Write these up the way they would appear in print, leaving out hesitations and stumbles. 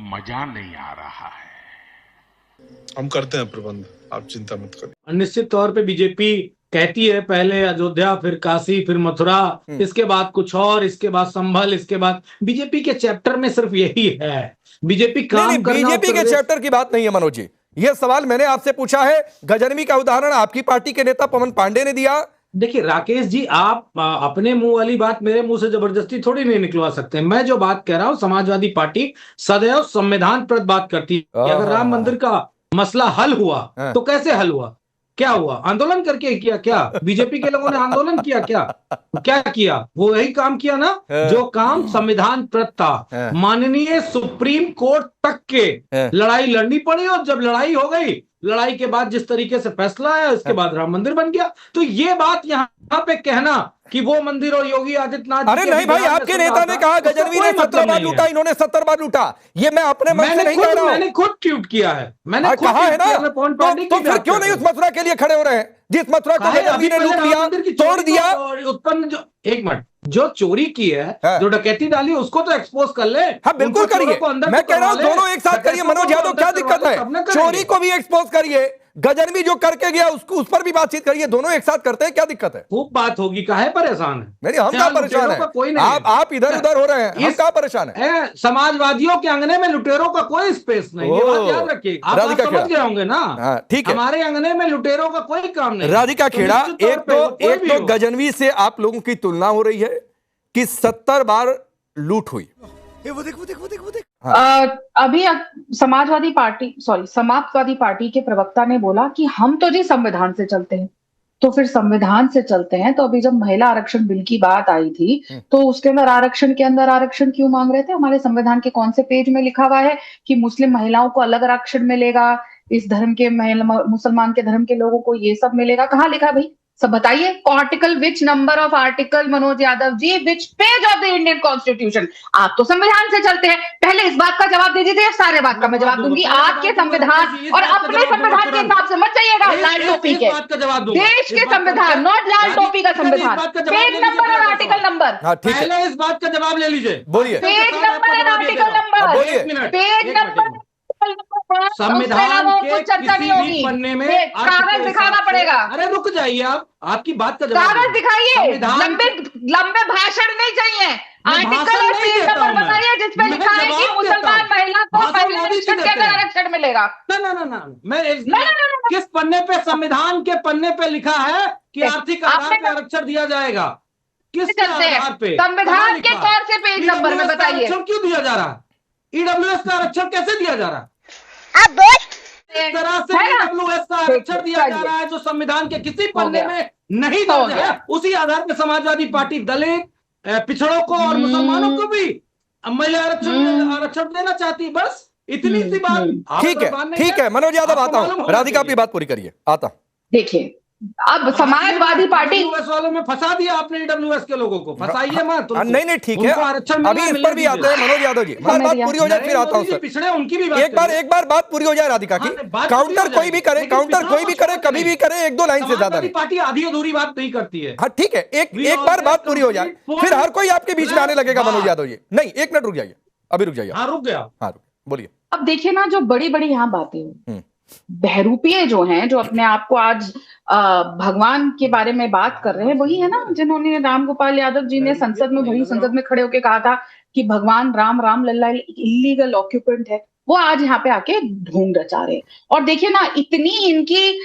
मजा नहीं आ रहा है। हम करते हैं प्रबंध, आप चिंता मत करिए। निश्चित तौर पे बीजेपी कहती है पहले अयोध्या, फिर काशी, फिर मथुरा, इसके बाद कुछ और, इसके बाद संभल, इसके बाद बीजेपी के चैप्टर में सिर्फ यही है। बीजेपी काम नहीं, करना बीजेपी के चैप्टर की बात नहीं है मनोज जी। यह सवाल मैंने आपसे पूछा है, गजनवी का उदाहरण आपकी पार्टी के नेता पवन पांडे ने दिया। देखिए राकेश जी, आप अपने मुंह वाली बात मेरे मुंह से जबरदस्ती थोड़ी नहीं निकलवा सकते। मैं जो बात कह रहा हूं, समाजवादी पार्टी सदैव संविधान पर बात करती है। अगर राम मंदिर का मसला हल हुआ तो कैसे हल हुआ, क्या हुआ, आंदोलन करके किया क्या? बीजेपी के लोगों ने आंदोलन किया क्या? क्या किया? वो यही काम किया ना जो काम संविधान प्रत था। माननीय सुप्रीम कोर्ट तक के लड़ाई लड़नी पड़ी, और जब लड़ाई हो गई, लड़ाई के बाद जिस तरीके से फैसला आया, उसके बाद राम मंदिर बन गया। तो ये बात यहाँ पे कहना कि वो मंदिर और योगी आदित्यनाथ, अरे नहीं भाई, आपके नेता ने कहा गजनवी ने 17 बार लूटा, इन्होंने 70 बार लूटा। ये मैं अपने मन से नहीं कह रहा हूं, मैंने खुद ट्वीट किया है, मैंने कहा है ना। तो फिर क्यों नहीं उस मथुरा के लिए खड़े हो रहे हैं जिस मथुरा को गजनवी ने लूट लिया, तोड़ दिया? उत्पन्न जो, एक मिनट, जो चोरी की है, जो डकैती डाली, उसको तो एक्सपोज कर ले। हाँ बिल्कुल करिए, मैं कह रहा हूं दोनों एक साथ करिए। मनोज यादव, क्या दिक्कत है? चोरी को भी एक्सपोज करिए, गजनवी जो करके गया उसको, उस पर भी बातचीत करिए। दोनों एक साथ करते हैं, क्या दिक्कत है? खूब बात होगी, काहे परेशान है? नहीं, हम क्या परेशान है? कोई नहीं, आप इधर उधर हो रहे हैं, हम क्या परेशान है? समाजवादियों के अंगने में लुटेरों का कोई स्पेस नहीं, ये बात याद रखिए। आप समझ गए होंगे ना? ठीक है, हमारे अंगने में लुटेरों का कोई काम नहीं। राधिका खेड़ा, एक तो गजनवी से आप लोगों की तुलना हो रही है कि 70 बार लूट हुई। वो देख। अभी समाजवादी पार्टी के प्रवक्ता ने बोला कि हम तो जी संविधान से चलते हैं। तो फिर संविधान से चलते हैं तो अभी जब महिला आरक्षण बिल की बात आई थी तो उसके अंदर आरक्षण क्यों मांग रहे थे? हमारे संविधान के कौन से पेज में लिखा हुआ है कि मुस्लिम महिलाओं को अलग आरक्षण मिलेगा, इस धर्म के मुसलमान के धर्म के लोगों को ये सब मिलेगा? कहाँ लिखा भाई? सब बताइए। Article, which number of article, Manoj Yadav ji, which page of the Indian constitution? आप तो संविधान से चलते हैं, पहले इस बात का जवाब दे दीजिए, सारे बात का मैं जवाब दूंगी। आपके संविधान और अपने संविधान के हिसाब से मत जाइएगा लाल टोपी के, देश के संविधान, नॉट लाल टोपी का संविधान। पेज नंबर और आर्टिकल नंबर, पहले इस बात का जवाब ले लीजिए। बोलिए। पेज नंबर और आर्टिकल नंबर, पेज नंबर। संविधान के किसी भी पन्ने में कागज दिखाना पड़ेगा। अरे रुक जाइए, आप आपकी बात का जवाब कागज दिखाइए, लंबे भाषण नहीं चाहिए। आर्टिकल और पेज नंबर बताइए जिसमें लिखा है कि मुसलमान महिला को पहले आरक्षण के अंदर आरक्षण मिलेगा। ना, मैं किस पन्ने पे, संविधान के पन्ने पे लिखा है कि आर्थिक आधार पे आरक्षण दिया जाएगा? किस आधार पे? संविधान के कौन से पेज नंबर में बताइए? आरक्षण क्यों दिया जा रहा है? ईडब्ल्यूएस का आरक्षण कैसे दिया जा रहा है? इस तरह से ईडब्ल्यूएस का आरक्षण दिया जा रहा है जो संविधान के किसी पन्ने में नहीं दर्ज है। उसी आधार पर समाजवादी पार्टी दलित, पिछड़ों को और मुसलमानों को भी महिला आरक्षण देना चाहती है। बस इतनी सी बात। ठीक है मनोज यादव, आता हूं। राधिका अपनी बात पूरी करिए, आता। देखिए, अब समाजवादी पार्टी वालों में फंसा दिया आपने, ईडब्ल्यूएस के लोगों को फंसाइए मत। नहीं ठीक है, अभी इस पर भी आते हैं मनोज यादव जी। बात पूरी हो जाए फिर आता हूं सर। पिछड़े उनकी भी बात, एक बार बात पूरी हो जाए राधिका की। काउंटर कोई भी करे, कभी भी करे, 1-2 लाइन से ज्यादा नहीं। पार्टी आधी अधूरी बात नहीं करती है। हाँ ठीक है, एक बार बात पूरी हो जाए फिर हर कोई आपके बीच में आने लगेगा मनोज यादव जी। नहीं, 1 मिनट रुक जाइए, अभी रुक जाइए। हाँ रुक गया। हाँ बोलिए। अब देखिए ना, जो बड़ी बड़ी यहाँ बातें, बहरूपिये जो हैं, जो अपने आप को आज भगवान के बारे में बात कर रहे हैं, वही है ना जिन्होंने, रामगोपाल यादव जी ने संसद में खड़े होकर कहा था कि भगवान राम लल्ला इलीगल ऑक्यूपेंट है। वो आज यहाँ पे आके ढोंग रचा रहे हैं। और देखिए ना, इतनी इनकी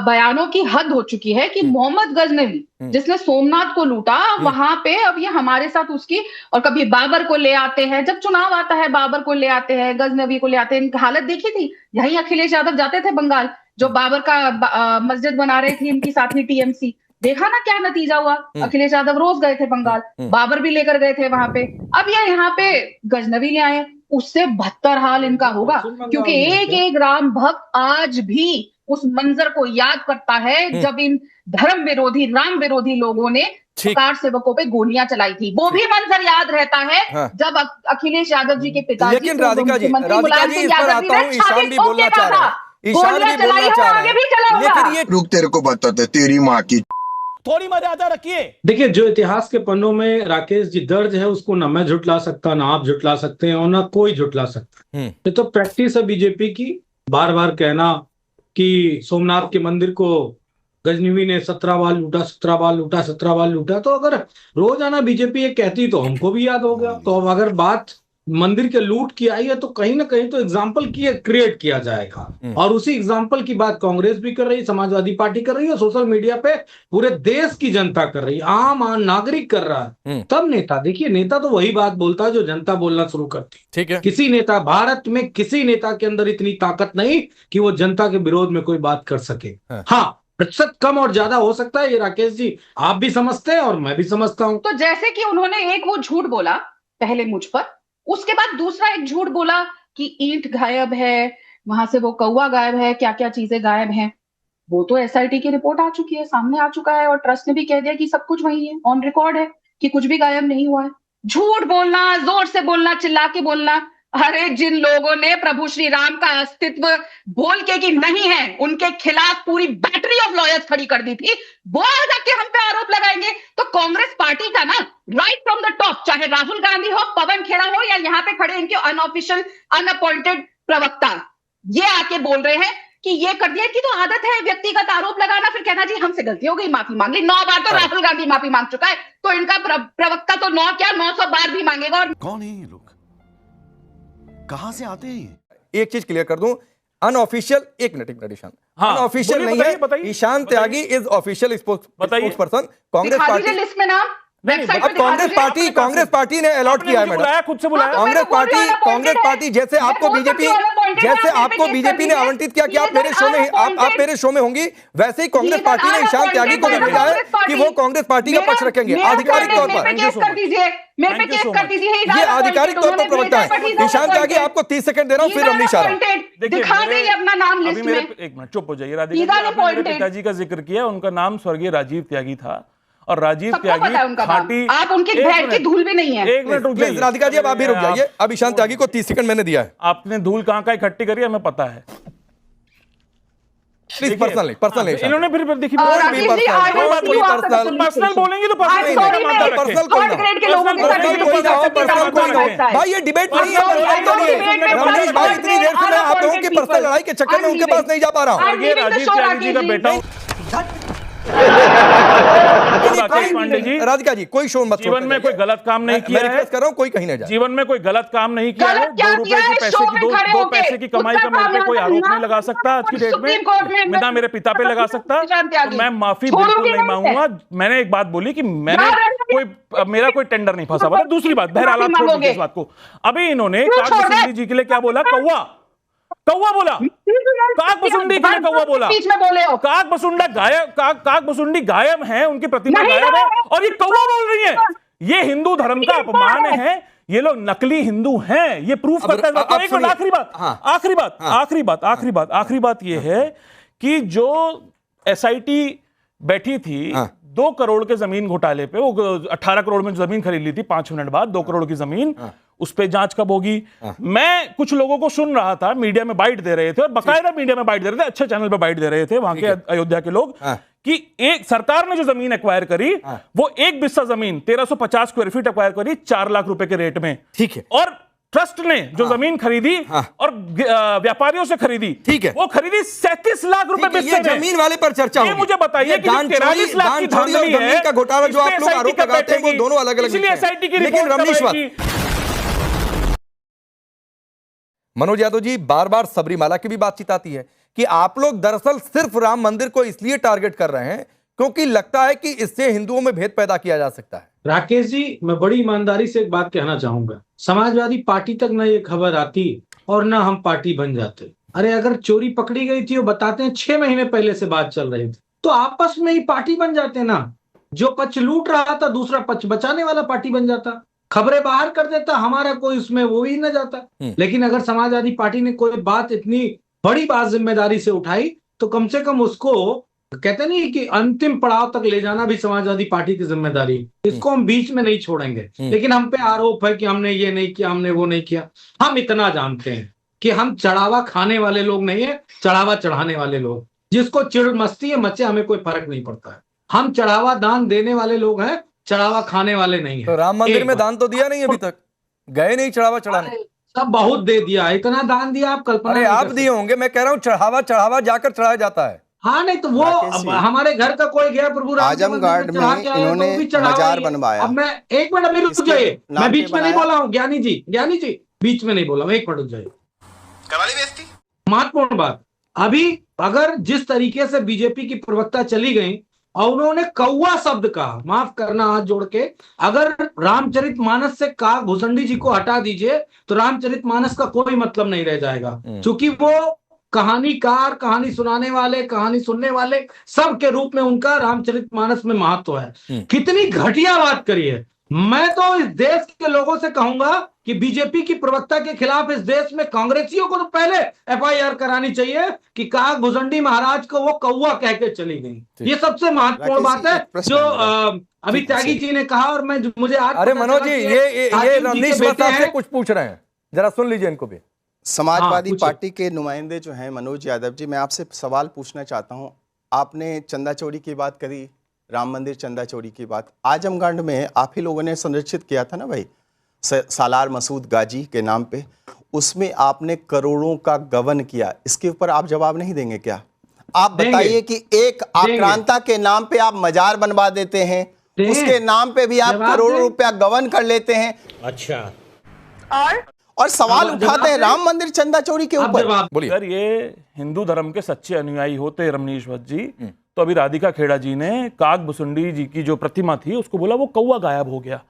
बयानों की हद हो चुकी है कि मोहम्मद गजनवी जिसने सोमनाथ को लूटा, वहां पे अब ये हमारे साथ उसकी, और कभी बाबर को ले आते हैं, जब चुनाव आता है बाबर को ले आते हैं, गजनवी को ले आते हैं। इनकी हालत देखी थी, यही अखिलेश यादव जाते थे बंगाल, जो बाबर का मस्जिद बना रही थी इनकी साथी टीएमसी। देखा ना क्या नतीजा हुआ। अखिलेश यादव रोज गए थे बंगाल, बाबर भी लेकर गए थे वहां पे। अब ये यहाँ पे गजनवी ले आए, उससे बदतर हाल इनका होगा, क्योंकि एक राम भक्त आज भी उस मंजर को याद करता है जब इन राम विरोधी लोगों ने कार सेवकों पे गोलियां चलाई थी। वो भी मंजर याद रहता है जब अखिलेश यादव जी के पिताजी, लेकिन राधिका जी, इस पर आता हूं, ईशान भी बोलना चाह रहा है, ईशान भी बोलना चाह रहा है, लेकिन ये रुक, तेरे को बताते तेरी माँ की थोड़ी मर्यादा रखिए। देखिए, जो इतिहास के पन्नों में राकेश जी दर्ज है उसको ना मैं झुटला सकता, ना आप झुटला सकते हैं और ना कोई झुटला सकता। ये तो प्रैक्टिस है बीजेपी की, बार बार कहना कि सोमनाथ के मंदिर को गजनवी ने 17 बार लूटा, 17 बार लूटा, 17 बार लूटा। तो अगर रोजाना बीजेपी ये कहती तो हमको भी याद हो गया। तो अब अगर बात मंदिर के लूट की आई है तो कहीं ना कहीं तो एग्जाम्पल क्रिएट किया जाएगा, और उसी एग्जाम्पल की बात कांग्रेस भी कर रही है, समाजवादी पार्टी कर रही है, सोशल मीडिया पे पूरे देश की जनता कर रही है, आम नागरिक कर रहा है। तब नेता, देखिए नेता तो वही बात बोलता है जो जनता बोलना शुरू करती है। ठीक है, किसी नेता, भारत में किसी नेता के अंदर इतनी ताकत नहीं कि वो जनता के विरोध में कोई बात कर सके। हाँ, प्रतिशत कम और ज्यादा हो सकता है, ये राकेश जी आप भी समझते हैं और मैं भी समझता हूं। तो जैसे कि उन्होंने एक वो झूठ बोला पहले मुझ पर, उसके बाद दूसरा एक झूठ बोला कि ईंट गायब है, वहां से वो कौवा गायब है, क्या क्या चीजें गायब हैं। वो तो एसआईटी की रिपोर्ट आ चुकी है, सामने आ चुका है, और ट्रस्ट ने भी कह दिया कि सब कुछ वही है, ऑन रिकॉर्ड है कि कुछ भी गायब नहीं हुआ है। झूठ बोलना, जोर से बोलना, चिल्ला के बोलना, अरे जिन लोगों ने प्रभु श्री राम का अस्तित्व बोल के कि नहीं है, उनके खिलाफ पूरी बैटरी ऑफ लॉयर्स खड़ी कर दी थी, वो जाके हम पे आरोप लगाएंगे। तो कांग्रेस पार्टी का ना राइट फ्रॉम द टॉप, चाहे राहुल गांधी हो, पवन खेड़ा हो, या यहाँ पे खड़े इनके अनऑफिशियल अनअपॉइंटेड प्रवक्ता, ये आके बोल रहे हैं कि ये कर दिया, कि तो आदत है व्यक्तिगत आरोप लगाना, फिर कहना जी हमसे गलती हो गई, माफी मांग ली। 9 बार तो राहुल गांधी माफी मांग चुका है, तो इनका प्रवक्ता तो 9 क्या 900 बार भी मांगेगा। और कौन है ये लोग, कहां से आते हैं? एक चीज क्लियर कर दूं, अनऑफिशियल, एक मिनट ईशान, हाँ, अनऑफिशियल नहीं है। Ishan Tyagi is official spokesperson Congress party list में नाम। अब कांग्रेस पार्टी ने अलॉट किया है मैडम, खुद से बुलाया। कांग्रेस पार्टी जैसे आपको बीजेपी ने आवंटित किया कि आप मेरे शो में होंगी, वैसे ही कांग्रेस पार्टी ने ईशान त्यागी को भी भेजा है कि वो कांग्रेस पार्टी का पक्ष रखेंगे आधिकारिक तौर पर। ये आधिकारिक तौर पर प्रवक्ता है ईशान त्यागी। आपको 30 सेकंड दे रहा हूँ, फिर रमनीश आ रहा है। दिखा दीजिए अपना नाम लिस्ट में। एक मिनट चुप हो जाइए राधिका जी, आपने मेरे पिताजी का जिक्र किया, उनका नाम स्वर्गीय राजीव त्यागी था, और राजीव त्यागी खाटी, आप उनकी भेड़ की धूल भी नहीं है। एक मिनट रुक जाइए राधिका जी, अब आप भी रुक जाइए। अब ईशान त्यागी को 30 सेकंड मैंने दिया है। आपने धूल कहां का इकट्ठी करी हमें पता है। प्लीज पर्सनल इन्होंने फिर देखिए पर्सनल बोलेंगे तो भाई, ये डिबेट नहीं है। रमनीश भाई, इतनी देर से मैं आप लोगों की पर्सनल लड़ाई के चक्कर में उनके पास नहीं जा पा रहा हूँ। राजीव त्यागी जी का बेटा पांडे जी, राधिका जी कोई शोर मत, जीवन में कोई गलत काम नहीं किया है, कर रहा हूं, कोई कहीं ना जाए। जीवन में कोई गलत काम नहीं किया है। 2 रुपए की पैसे की दो पैसे की कमाई का मेरे पे कोई आरोप नहीं लगा सकता आज की डेट में, ना मेरे पिता पे लगा सकता। तो मैं माफी बिल्कुल नहीं मांगूंगा। मैंने एक बात बोली कि मेरा कोई टेंडर नहीं फंसा हुआ। दूसरी बात, बहरहाल आप छोड़ दीजिए इस बात को। अभी इन्होंने काकभुसुंडी जी के लिए क्या बोला? कौवा बोला, काकभुसुंडी के लिए कौवा बोला। काकभुसुंडी गायब है, उनकी प्रतिमा गायब है, और ये कौवा बोल रही है। ये हिंदू धर्म का अपमान है। ये लोग नकली हिंदू हैं, ये प्रूफ करता है। एक मिनट, आखिरी बात ये है कि जो एसआईटी बैठी थी 2 करोड़ के जमीन घोटाले पे, वो 18 करोड़ में जमीन खरीद ली थी, 5 मिनट बाद 2 करोड़ की जमीन, उस पे जांच कब होगी? मैं कुछ लोगों को सुन रहा था, मीडिया में बाइट दे रहे थे, और बाकायदा मीडिया में बाइट दे रहे थे, अच्छे चैनल पे बाइट दे रहे थे वहां के अयोध्या के लोग, कि एक सरकार ने जो जमीन एक्वायर करी, वो 1 बिस्सा जमीन 1350 स्क्वायर फीट एक्वायर करी 4 लाख रुपए के रेट में। ठीक है। और ट्रस्ट ने जो जमीन खरीदी और व्यापारियों से खरीदी, ठीक है, वो खरीदी 37 लाख रुपए बिस्से में। जमीन वाले पर चर्चा होगी। मुझे बताइए कि 43 लाख की धांधली है, का घोटाला जो आप लोग आरोप लगाते हैं वो दोनों अलग अलग इसलिए एसआईटी की लेकिन रमनीश मनोज यादव जी, बार बार सबरीमाला की भी बातचीत आती है कि आप लोग दरअसल सिर्फ राम मंदिर को इसलिए टारगेट कर रहे हैं क्योंकि लगता है कि इससे हिंदुओं में भेद पैदा किया जा सकता है। राकेश जी, मैं बड़ी ईमानदारी से एक बात कहना चाहूंगा, समाजवादी पार्टी तक ना ये खबर आती और ना हम पार्टी बन जाते। अरे अगर चोरी पकड़ी गई थी, वो बताते हैं 6 महीने पहले से बात चल रही थी, तो आपस में ही पार्टी बन जाते ना। जो पक्ष लूट रहा था दूसरा पक्ष बचाने वाला पार्टी बन जाता, खबरें बाहर कर देता, हमारा कोई उसमें वो ही न जाता। लेकिन अगर समाजवादी पार्टी ने कोई बात, इतनी बड़ी बात जिम्मेदारी से उठाई, तो कम से कम उसको, कहते नहीं कि अंतिम पड़ाव तक ले जाना भी समाजवादी पार्टी की जिम्मेदारी, इसको हम बीच में नहीं छोड़ेंगे। लेकिन हम पे आरोप है कि हमने ये नहीं किया, हमने वो नहीं किया। हम इतना जानते हैं कि हम चढ़ावा खाने वाले लोग नहीं है, चढ़ावा चढ़ाने वाले लोग। जिसको चिड़ मस्ती है मचे, हमें कोई फर्क नहीं पड़ता है। हम चढ़ावा दान देने वाले लोग हैं, चढ़ावा खाने वाले नहीं है। तो राम मंदिर में दान तो दिया नहीं अभी तक, गए नहीं चढ़ावा चढ़ाने? सब बहुत दे दिया, इतना दान दिया आप कल्पना अरे नहीं आप कर दिए होंगे, मैं कह रहा हूँ चढ़ावा जाकर चढ़ाया जाता है। हाँ नहीं तो वो हमारे घर का कोई गया प्रभु आजमगढ़ में इन्होंने मजार बनवाया। अब मैं एक मिनट अभी रुक जाइए, मैं बीच में नहीं बोला हूँ ज्ञानी जी बीच में नहीं बोला, मैं एक मिनट रुक जाइए। महत्वपूर्ण बात, अभी अगर जिस तरीके से बीजेपी की प्रवक्ता चली गई और उन्होंने कौवा शब्द कहा, माफ करना हाथ जोड़ के, अगर रामचरितमानस से काग भुसंडी जी को हटा दीजिए तो रामचरितमानस का कोई मतलब नहीं रह जाएगा, क्योंकि वो कहानीकार, कहानी सुनाने वाले, कहानी सुनने वाले सब के रूप में उनका रामचरितमानस में महत्व है। कितनी घटिया बात करी है। मैं तो इस देश के लोगों से कहूंगा कि बीजेपी की प्रवक्ता के खिलाफ इस देश में कांग्रेसियों को तो पहले एफआईआर करानी चाहिए कि काग भुसंडी महाराज को वो कौवा कह के चली गई। ये सबसे महत्वपूर्ण बात है जो अभी त्यागी जी ने कहा। और मुझे आज अरे मनोज जी, ये रमनीश आपसे कुछ पूछ रहे हैं, जरा सुन लीजिए इनको भी। समाजवादी पार्टी के नुमाइंदे जो हैं मनोज यादव जी, मैं आपसे सवाल पूछना चाहता हूं। आपने चंदा चोरी की बात करी, राम मंदिर चंदा चोरी की बात, आजमगढ़ में आप ही लोगों ने संरक्षित किया था ना भाई, सालार मसूद गाजी के नाम पे, उसमें आपने करोड़ों का गबन किया। इसके ऊपर आप जवाब नहीं देंगे क्या? आप बताइए कि एक आक्रांता के नाम पे आप मजार बनवा देते हैं, उसके नाम पे भी आप करोड़ों रुपया गबन कर लेते हैं। अच्छा, और सवाल उठाते हैं राम मंदिर चंदा चोरी के ऊपर। अगर ये हिंदू धर्म के सच्चे अनुयायी होते रमनीश भट्ट जी, तो अभी राधिका खेड़ा जी ने काग भुसंडी जी की जो प्रतिमा थी उसको बोला वो कौवा गायब हो गया,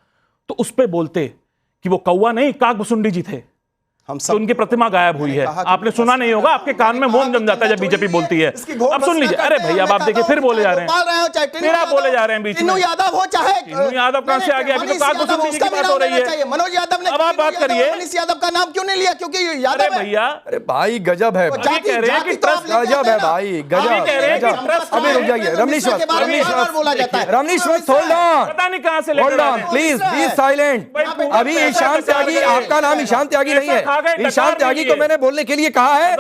तो उस पे बोलते कि वो कौवा नहीं काग भुसंडी जी थे, तो उनकी प्रतिमा गायब हुई है। आपने सुना नहीं होगा, आपके कान में मोम जम जाता है जब बीजेपी बोलती है। अब सुन लीजिए। अरे भैया अब आप देखिए फिर बोले जा रहे हैं, फिर आप बोले जा रहे हैं बीच में। यादव हो चाहे यादव कहां से आ गया? अभी तो काग भुसंडी जी की बात हो रही है। मनोज यादव ने, अब आप बात करिए, मनीष यादव का नाम क्यों नहीं लिया? क्योंकि यादव है भैया। अरे भाई गजब है, कह रहे हैं कि गजब है भाई, गजब। अभी रुक जाइए रमनीश, रमनीश होल्ड ऑन, पता नहीं कहां से hold on please, be silent. अभी ईशान त्यागी, आपका नाम ईशान त्यागी नहीं है, ईशान त्यागी को मैंने बोलने के लिए कहा है।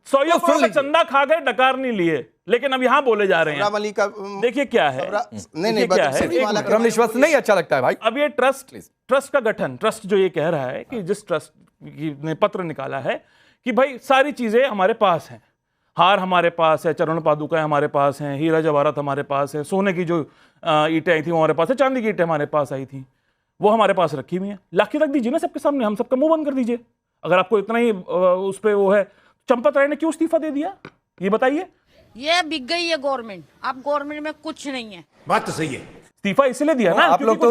सौ करोड़ चंदा खा गए, डकार नहीं लिए, लेकिन अब यहाँ बोले जा रहे हैं। देखिए क्या है, नहीं क्या है, रमनीश नहीं अच्छा लगता है भाई। अब ये ट्रस्ट का गठन, ट्रस्ट जो ये कह रहा है कि जिस ट्रस्ट ने पत्र निकाला है कि भाई सारी चीजें हमारे पास हैं, हार हमारे पास है, चरण पादुकाएं हमारे पास हैं, हीरा जवाहरात हमारे पास है, सोने की जो ईंटें आई थी वो हमारे पास है, चांदी की ईंटें हमारे पास आई थी वो हमारे पास रखी हुई हैं, लाखी रख दीजिए ना सबके सामने, हम सबका मुंह बंद कर दीजिए। अगर आपको इतना ही उस पे वो है, चंपत राय ने क्यों इस्तीफा दे दिया ये बताइए? ये बिक गई है गवर्नमेंट, अब गवर्नमेंट में कुछ नहीं है। बात तो सही है, इस्तीफा इसलिए दिया ना, आप लोग तो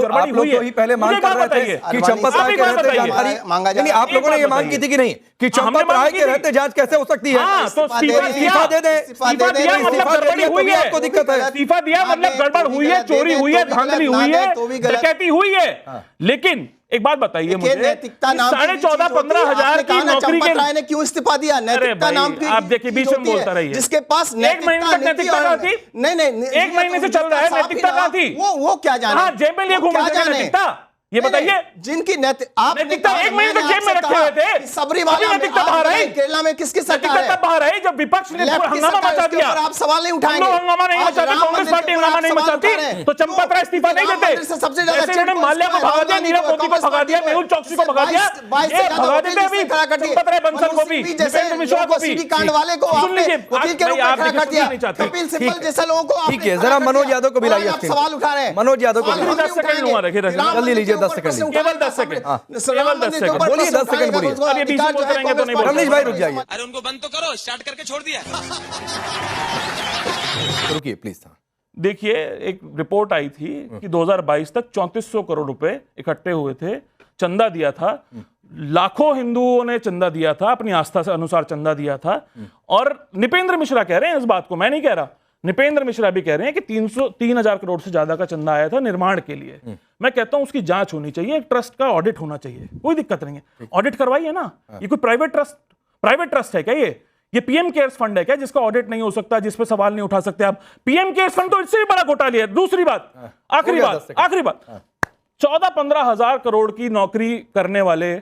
ही पहले मांग कर रहे थे कि चंपत राय के रहते जानकारी मांगा जाए। आप लोगों ने ये मांग की थी कि नहीं कि चंपत राय के रहते जांच कैसे हो सकती है? तो इस्तीफा दे दे, इस्तीफा दिया मतलब गड़बड़ी हुई है, आपको दिक्कत है। इस्तीफा दिया मतलब गड़बड़ हुई है, चोरी हुई है, धांधली हुई है, डकैती हुई है। लेकिन एक बात बताइए मुझे, 14,000-15,000 की नौकरी के राय ने क्यों इस्तीफा दिया? नैतिकता नाम की आप देखिए बीच में बोलता रहिए, जिसके पास एक महीने तक नैतिकता कहां थी? नहीं एक महीने से चल रहा है, नैतिकता कहां थी? वो क्या जाने? हाँ, जेब में लिए घूम रहे थे नैतिकता, ये बताइए। जिनकी नैतिकता एक महीने तक जेब में रखे हुए थे, सबरीवाला नैतिकता बाहर आई, केरला में किसकी सरकार है? तब बाहर आई जब विपक्ष ने हंगामा मचा दिया। आप सवाल नहीं उठाएंगे, हंगामा नहीं मचाते, कांग्रेस पार्टी हंगामा नहीं मचाती तो चंपत राय इस्तीफा नहीं देते। सबसे ज्यादा इन्होंने माल्या को भगा दिया, नीरव मोदी को भगा दिया, मेहुल चौकसी को भगा दिया, ये भगा देते अभी चंपत राय बंसल को भी, दीपेंद्र मिश्रा को भी, कांड वाले को सुन लीजिए, वकील के रूप में खड़ा कर दिया, कपिल सिब्बल जैसे लोगों को। ठीक है, जरा मनोज यादव को भी लाइए, सवाल उठा रहे हैं मनोज यादव को 10 सेकंड लूंगा, रखिए जल्दी लीजिए, 10 सेकंड, केवल 10 सेकंड, केवल 10 सेकंड बोलिए, 10 सेकंड बोलिए। अब ये बीच में बोलते रहेंगे तो नहीं बोलेंगे। रमनीश भाई रुक जाइए, अरे उनको बंद तो करो, स्टार्ट करके छोड़ दिया। रुकिए प्लीज। देखिए एक रिपोर्ट आई थी कि 2022 तक 3400 करोड़ रुपए इकट्ठे हुए थे, चंदा दिया था, लाखों हिंदुओं ने चंदा दिया था, अपनी आस्था से अनुसार चंदा दिया था। और निपेंद्र मिश्रा कह रहे हैं इस बात को, मैं नहीं कह रहा, निपेंद्र मिश्रा भी कह रहे हैं कि 3,000 करोड़ से ज्यादा का चंदा आया था निर्माण के लिए। मैं कहता हूं उसकी जांच होनी चाहिए, एक ट्रस्ट का ऑडिट होना चाहिए, कोई दिक्कत नहीं है, ऑडिट करवाइए ना। ये कोई प्राइवेट ट्रस्ट है क्या? ये पीएम केयर्स फंड है क्या जिसका ऑडिट नहीं हो सकता, जिस पे सवाल नहीं उठा सकते आप? पीएम केयर्स फंड तो इससे भी बड़ा घोटाला है। दूसरी बात, आखिरी बात, 14-15 हजार करोड़ की नौकरी करने वाले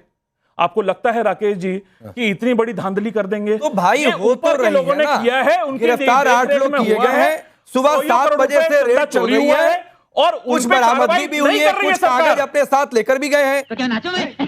आपको लगता है राकेश जी कि इतनी बड़ी धांधली कर देंगे? तो भाई वो तो लोगों ने किया है, उनके गिरफ्तार 8 लोग किए गए हैं, सुबह 7 बजे से रेड चल रही है और कुछ बरामदगी भी हुई है, कुछ कागज अपने साथ लेकर भी गए हैं। तो क्या नाचो मैं